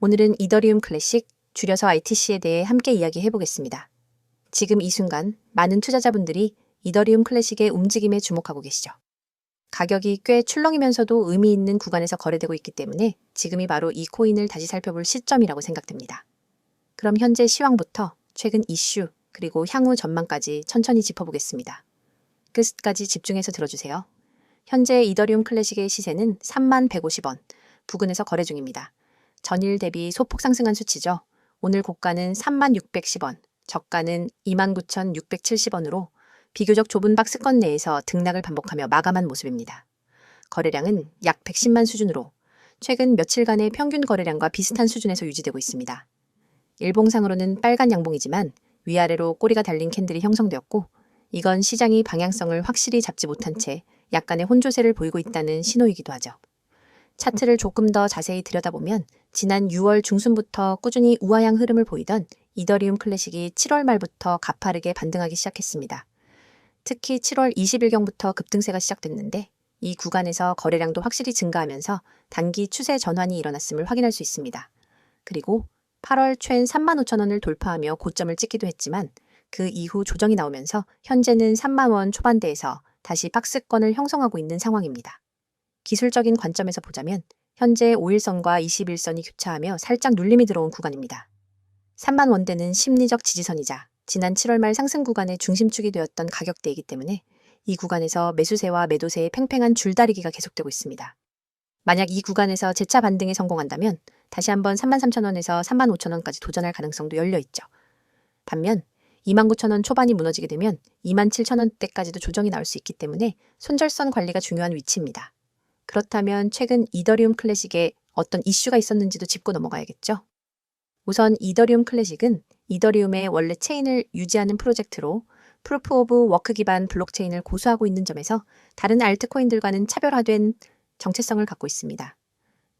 오늘은 이더리움 클래식, 줄여서 ITC에 대해 함께 이야기해 보겠습니다. 지금 이 순간 많은 투자자분들이 이더리움 클래식의 움직임에 주목하고 계시죠. 가격이 꽤 출렁이면서도 의미 있는 구간에서 거래되고 있기 때문에 지금이 바로 이 코인을 다시 살펴볼 시점이라고 생각됩니다. 그럼 현재 시황부터 최근 이슈, 그리고 향후 전망까지 천천히 짚어보겠습니다. 끝까지 집중해서 들어주세요. 현재 이더리움 클래식의 시세는 3150원 부근에서 거래 중입니다. 전일 대비 소폭 상승한 수치죠. 오늘 고가는 3610원, 저가는 29670원으로 비교적 좁은 박스권 내에서 등락을 반복하며 마감한 모습입니다. 거래량은 약 110만 수준으로 최근 며칠간의 평균 거래량과 비슷한 수준에서 유지되고 있습니다. 일봉상으로는 빨간 양봉이지만 위아래로 꼬리가 달린 캔들이 형성되었고, 이건 시장이 방향성을 확실히 잡지 못한 채 약간의 혼조세를 보이고 있다는 신호이기도 하죠. 차트를 조금 더 자세히 들여다보면 지난 6월 중순부터 꾸준히 우하향 흐름을 보이던 이더리움 클래식이 7월 말부터 가파르게 반등하기 시작했습니다. 특히 7월 20일경부터 급등세가 시작됐는데 이 구간에서 거래량도 확실히 증가하면서 단기 추세 전환이 일어났음을 확인할 수 있습니다. 그리고 8월 초엔 35,000원을 돌파하며 고점을 찍기도 했지만 그 이후 조정이 나오면서 현재는 3만 원 초반대에서 다시 박스권을 형성하고 있는 상황입니다. 기술적인 관점에서 보자면 현재 5일선과 21선이 교차하며 살짝 눌림이 들어온 구간입니다. 3만 원대는 심리적 지지선이자 지난 7월 말 상승 구간의 중심축이 되었던 가격대이기 때문에 이 구간에서 매수세와 매도세의 팽팽한 줄다리기가 계속되고 있습니다. 만약 이 구간에서 재차 반등에 성공한다면 다시 한번 33,000원에서 35,000원까지 도전할 가능성도 열려있죠. 반면 29,000원 초반이 무너지게 되면 27,000원대까지도 조정이 나올 수 있기 때문에 손절선 관리가 중요한 위치입니다. 그렇다면 최근 이더리움 클래식에 어떤 이슈가 있었는지도 짚고 넘어가야겠죠. 우선 이더리움 클래식은 이더리움의 원래 체인을 유지하는 프로젝트로 프루프 오브 워크 기반 블록체인을 고수하고 있는 점에서 다른 알트코인들과는 차별화된 정체성을 갖고 있습니다.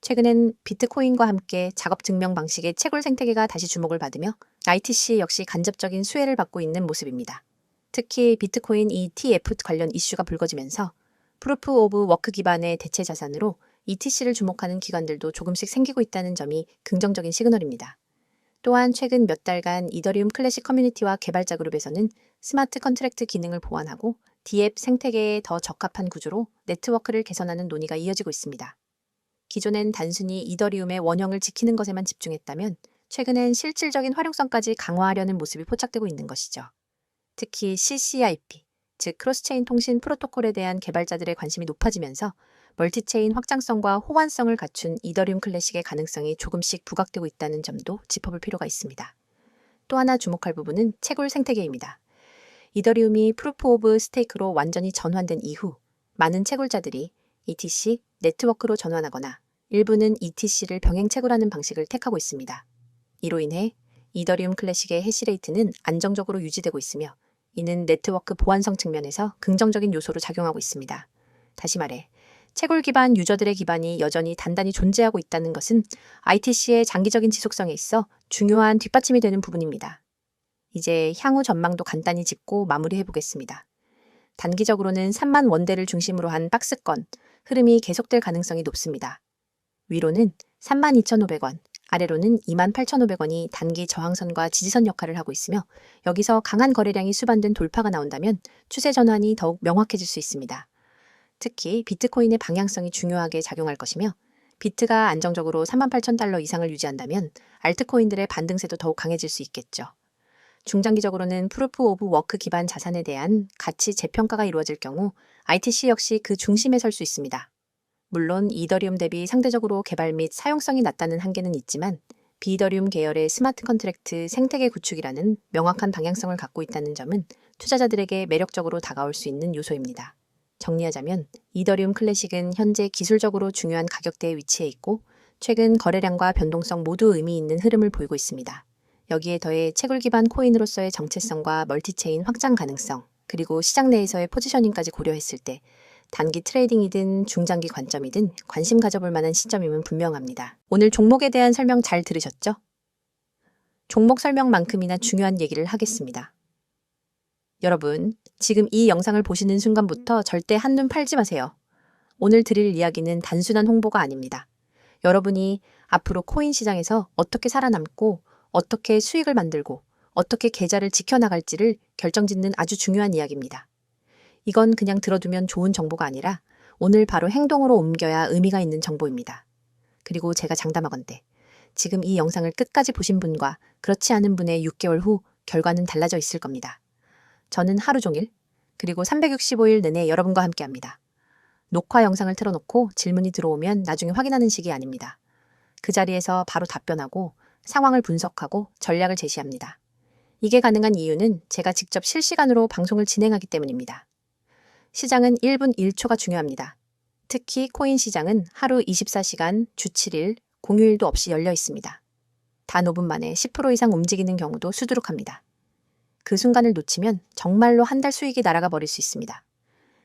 최근엔 비트코인과 함께 작업 증명 방식의 채굴 생태계가 다시 주목을 받으며 ITC 역시 간접적인 수혜를 받고 있는 모습입니다. 특히 비트코인 ETF 관련 이슈가 불거지면서 프루프 오브 워크 기반의 대체 자산으로 ETC를 주목하는 기관들도 조금씩 생기고 있다는 점이 긍정적인 시그널입니다. 또한 최근 몇 달간 이더리움 클래식 커뮤니티와 개발자 그룹에서는 스마트 컨트랙트 기능을 보완하고 DApp 생태계에 더 적합한 구조로 네트워크를 개선하는 논의가 이어지고 있습니다. 기존엔 단순히 이더리움의 원형을 지키는 것에만 집중했다면 최근엔 실질적인 활용성까지 강화하려는 모습이 포착되고 있는 것이죠. 특히 CCIP, 즉 크로스체인 통신 프로토콜에 대한 개발자들의 관심이 높아지면서 멀티체인 확장성과 호환성을 갖춘 이더리움 클래식의 가능성이 조금씩 부각되고 있다는 점도 짚어볼 필요가 있습니다. 또 하나 주목할 부분은 채굴 생태계입니다. 이더리움이 프루프 오브 스테이크로 완전히 전환된 이후 많은 채굴자들이 ETC, 네트워크로 전환하거나 일부는 ETC를 병행 채굴하는 방식을 택하고 있습니다. 이로 인해 이더리움 클래식의 해시레이트는 안정적으로 유지되고 있으며 이는 네트워크 보안성 측면에서 긍정적인 요소로 작용하고 있습니다. 다시 말해, 채굴 기반 유저들의 기반이 여전히 단단히 존재하고 있다는 것은 ITC의 장기적인 지속성에 있어 중요한 뒷받침이 되는 부분입니다. 이제 향후 전망도 간단히 짚고 마무리해 보겠습니다. 단기적으로는 3만 원대를 중심으로 한 박스권, 흐름이 계속될 가능성이 높습니다. 위로는 32,500원, 아래로는 28,500원이 단기 저항선과 지지선 역할을 하고 있으며 여기서 강한 거래량이 수반된 돌파가 나온다면 추세 전환이 더욱 명확해질 수 있습니다. 특히 비트코인의 방향성이 중요하게 작용할 것이며 비트가 안정적으로 38,000달러 이상을 유지한다면 알트코인들의 반등세도 더욱 강해질 수 있겠죠. 중장기적으로는 프루프 오브 워크 기반 자산에 대한 가치 재평가가 이루어질 경우 ITC 역시 그 중심에 설 수 있습니다. 물론 이더리움 대비 상대적으로 개발 및 사용성이 낮다는 한계는 있지만 비이더리움 계열의 스마트 컨트랙트 생태계 구축이라는 명확한 방향성을 갖고 있다는 점은 투자자들에게 매력적으로 다가올 수 있는 요소입니다. 정리하자면 이더리움 클래식은 현재 기술적으로 중요한 가격대에 위치해 있고 최근 거래량과 변동성 모두 의미 있는 흐름을 보이고 있습니다. 여기에 더해 채굴 기반 코인으로서의 정체성과 멀티체인 확장 가능성, 그리고 시장 내에서의 포지셔닝까지 고려했을 때 단기 트레이딩이든 중장기 관점이든 관심 가져볼 만한 시점임은 분명합니다. 오늘 종목에 대한 설명 잘 들으셨죠? 종목 설명만큼이나 중요한 얘기를 하겠습니다. 여러분, 지금 이 영상을 보시는 순간부터 절대 한눈 팔지 마세요. 오늘 드릴 이야기는 단순한 홍보가 아닙니다. 여러분이 앞으로 코인 시장에서 어떻게 살아남고 어떻게 수익을 만들고 어떻게 계좌를 지켜나갈지를 결정짓는 아주 중요한 이야기입니다. 이건 그냥 들어두면 좋은 정보가 아니라 오늘 바로 행동으로 옮겨야 의미가 있는 정보입니다. 그리고 제가 장담하건대 지금 이 영상을 끝까지 보신 분과 그렇지 않은 분의 6개월 후 결과는 달라져 있을 겁니다. 저는 하루 종일 그리고 365일 내내 여러분과 함께합니다. 녹화 영상을 틀어놓고 질문이 들어오면 나중에 확인하는 식이 아닙니다. 그 자리에서 바로 답변하고 상황을 분석하고 전략을 제시합니다. 이게 가능한 이유는 제가 직접 실시간으로 방송을 진행하기 때문입니다. 시장은 1분 1초가 중요합니다. 특히 코인 시장은 하루 24시간, 주 7일, 공휴일도 없이 열려 있습니다. 단 5분 만에 10% 이상 움직이는 경우도 수두룩합니다. 그 순간을 놓치면 정말로 한 달 수익이 날아가 버릴 수 있습니다.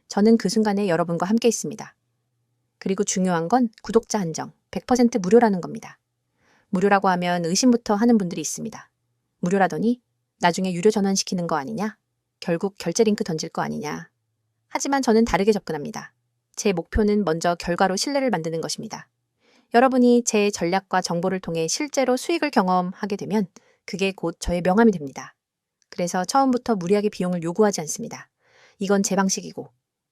저는 그 순간에 여러분과 함께 있습니다. 그리고 중요한 건 구독자 한정, 100% 무료라는 겁니다. 무료라고 하면 의심부터 하는 분들이 있습니다. 무료라더니 나중에 유료 전환시키는 거 아니냐? 결국 결제 링크 던질 거 아니냐? 하지만 저는 다르게 접근합니다. 제 목표는 먼저 결과로 신뢰를 만드는 것입니다. 여러분이 제 전략과 정보를 통해 실제로 수익을 경험하게 되면 그게 곧 저의 명함이 됩니다. 그래서 처음부터 무리하게 비용을 요구하지 않습니다. 이건 제 방식이고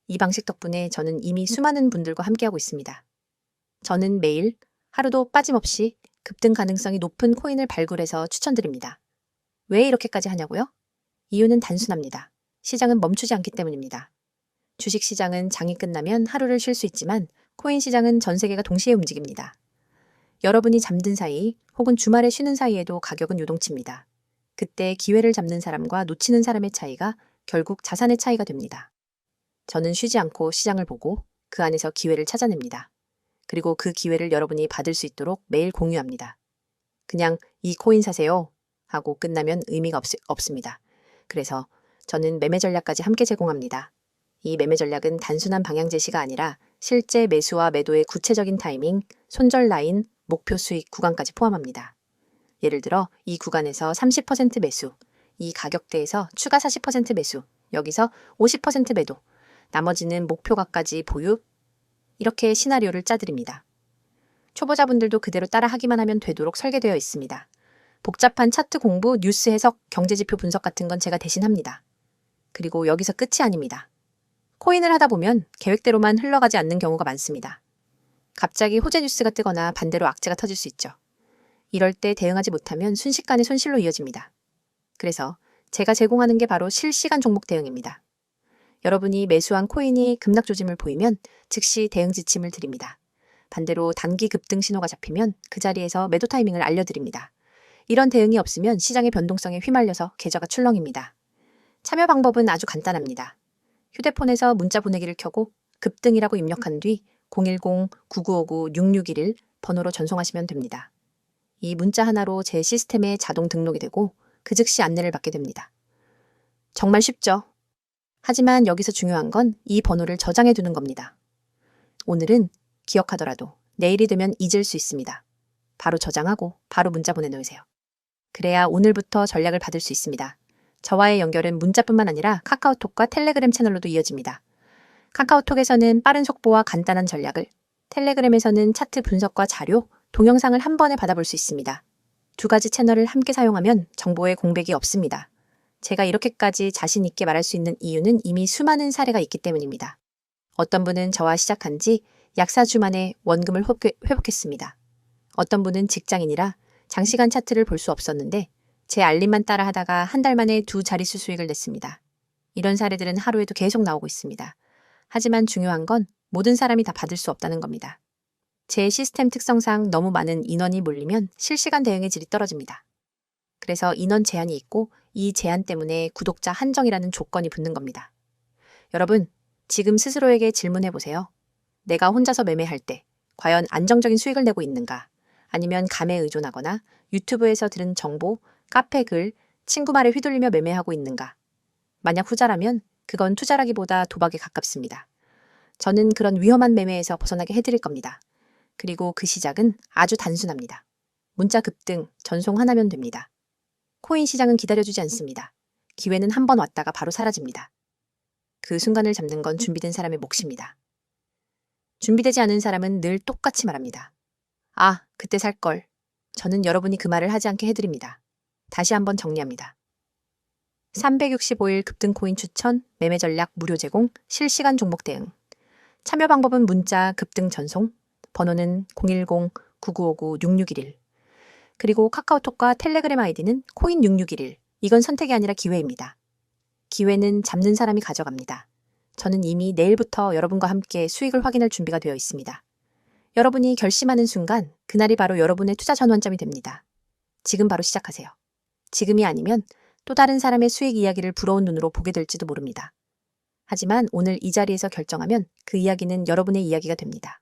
이 방식 덕분에 저는 이미 수많은 분들과 함께하고 있습니다. 저는 매일 하루도 빠짐없이 급등 가능성이 높은 코인을 발굴해서 추천드립니다. 왜 이렇게까지 하냐고요? 이유는 단순합니다. 시장은 멈추지 않기 때문입니다. 주식 시장은 장이 끝나면 하루를 쉴 수 있지만 코인 시장은 전 세계가 동시에 움직입니다. 여러분이 잠든 사이 혹은 주말에 쉬는 사이에도 가격은 요동칩니다. 그때 기회를 잡는 사람과 놓치는 사람의 차이가 결국 자산의 차이가 됩니다. 저는 쉬지 않고 시장을 보고 그 안에서 기회를 찾아냅니다. 그리고 그 기회를 여러분이 받을 수 있도록 매일 공유합니다. 그냥 이 코인 사세요 하고 끝나면 의미가 없습니다. 그래서 저는 매매 전략까지 함께 제공합니다. 이 매매 전략은 단순한 방향 제시가 아니라 실제 매수와 매도의 구체적인 타이밍, 손절 라인, 목표 수익 구간까지 포함합니다. 예를 들어 이 구간에서 30% 매수, 이 가격대에서 추가 40% 매수, 여기서 50% 매도, 나머지는 목표가까지 보유, 이렇게 시나리오를 짜드립니다. 초보자분들도 그대로 따라하기만 하면 되도록 설계되어 있습니다. 복잡한 차트 공부, 뉴스 해석, 경제지표 분석 같은 건 제가 대신 합니다. 그리고 여기서 끝이 아닙니다. 코인을 하다 보면 계획대로만 흘러가지 않는 경우가 많습니다. 갑자기 호재 뉴스가 뜨거나 반대로 악재가 터질 수 있죠. 이럴 때 대응하지 못하면 순식간에 손실로 이어집니다. 그래서 제가 제공하는 게 바로 실시간 종목 대응입니다. 여러분이 매수한 코인이 급락 조짐을 보이면 즉시 대응 지침을 드립니다. 반대로 단기 급등 신호가 잡히면 그 자리에서 매도 타이밍을 알려드립니다. 이런 대응이 없으면 시장의 변동성에 휘말려서 계좌가 출렁입니다. 참여 방법은 아주 간단합니다. 휴대폰에서 문자 보내기를 켜고 급등이라고 입력한 뒤 010-9959-6611 번호로 전송하시면 됩니다. 이 문자 하나로 제 시스템에 자동 등록이 되고 그 즉시 안내를 받게 됩니다. 정말 쉽죠? 하지만 여기서 중요한 건 이 번호를 저장해 두는 겁니다. 오늘은 기억하더라도 내일이 되면 잊을 수 있습니다. 바로 저장하고 바로 문자 보내놓으세요. 그래야 오늘부터 전략을 받을 수 있습니다. 저와의 연결은 문자뿐만 아니라 카카오톡과 텔레그램 채널로도 이어집니다. 카카오톡에서는 빠른 속보와 간단한 전략을, 텔레그램에서는 차트 분석과 자료, 동영상을 한 번에 받아볼 수 있습니다. 두 가지 채널을 함께 사용하면 정보의 공백이 없습니다. 제가 이렇게까지 자신 있게 말할 수 있는 이유는 이미 수많은 사례가 있기 때문입니다. 어떤 분은 저와 시작한 지 약 4주 만에 원금을 회복했습니다. 어떤 분은 직장인이라 장시간 차트를 볼 수 없었는데 제 알림만 따라 하다가 한 달 만에 2자릿수 수익을 냈습니다. 이런 사례들은 하루에도 계속 나오고 있습니다. 하지만 중요한 건 모든 사람이 다 받을 수 없다는 겁니다. 제 시스템 특성상 너무 많은 인원이 몰리면 실시간 대응의 질이 떨어집니다. 그래서 인원 제한이 있고 이 제한 때문에 구독자 한정이라는 조건이 붙는 겁니다. 여러분, 지금 스스로에게 질문해 보세요. 내가 혼자서 매매할 때 과연 안정적인 수익을 내고 있는가? 아니면 감에 의존하거나 유튜브에서 들은 정보, 카페 글, 친구 말에 휘둘리며 매매하고 있는가? 만약 후자라면 그건 투자라기보다 도박에 가깝습니다. 저는 그런 위험한 매매에서 벗어나게 해드릴 겁니다. 그리고 그 시작은 아주 단순합니다. 문자 급등, 전송 하나면 됩니다. 코인 시장은 기다려주지 않습니다. 기회는 한 번 왔다가 바로 사라집니다. 그 순간을 잡는 건 준비된 사람의 몫입니다. 준비되지 않은 사람은 늘 똑같이 말합니다. 아, 그때 살 걸. 저는 여러분이 그 말을 하지 않게 해드립니다. 다시 한번 정리합니다. 365일 급등 코인 추천, 매매 전략 무료 제공, 실시간 종목 대응. 참여 방법은 문자 급등 전송, 번호는 010-9959-6611. 그리고 카카오톡과 텔레그램 아이디는 코인6611. 이건 선택이 아니라 기회입니다. 기회는 잡는 사람이 가져갑니다. 저는 이미 내일부터 여러분과 함께 수익을 확인할 준비가 되어 있습니다. 여러분이 결심하는 순간 그날이 바로 여러분의 투자 전환점이 됩니다. 지금 바로 시작하세요. 지금이 아니면 또 다른 사람의 수익 이야기를 부러운 눈으로 보게 될지도 모릅니다. 하지만 오늘 이 자리에서 결정하면 그 이야기는 여러분의 이야기가 됩니다.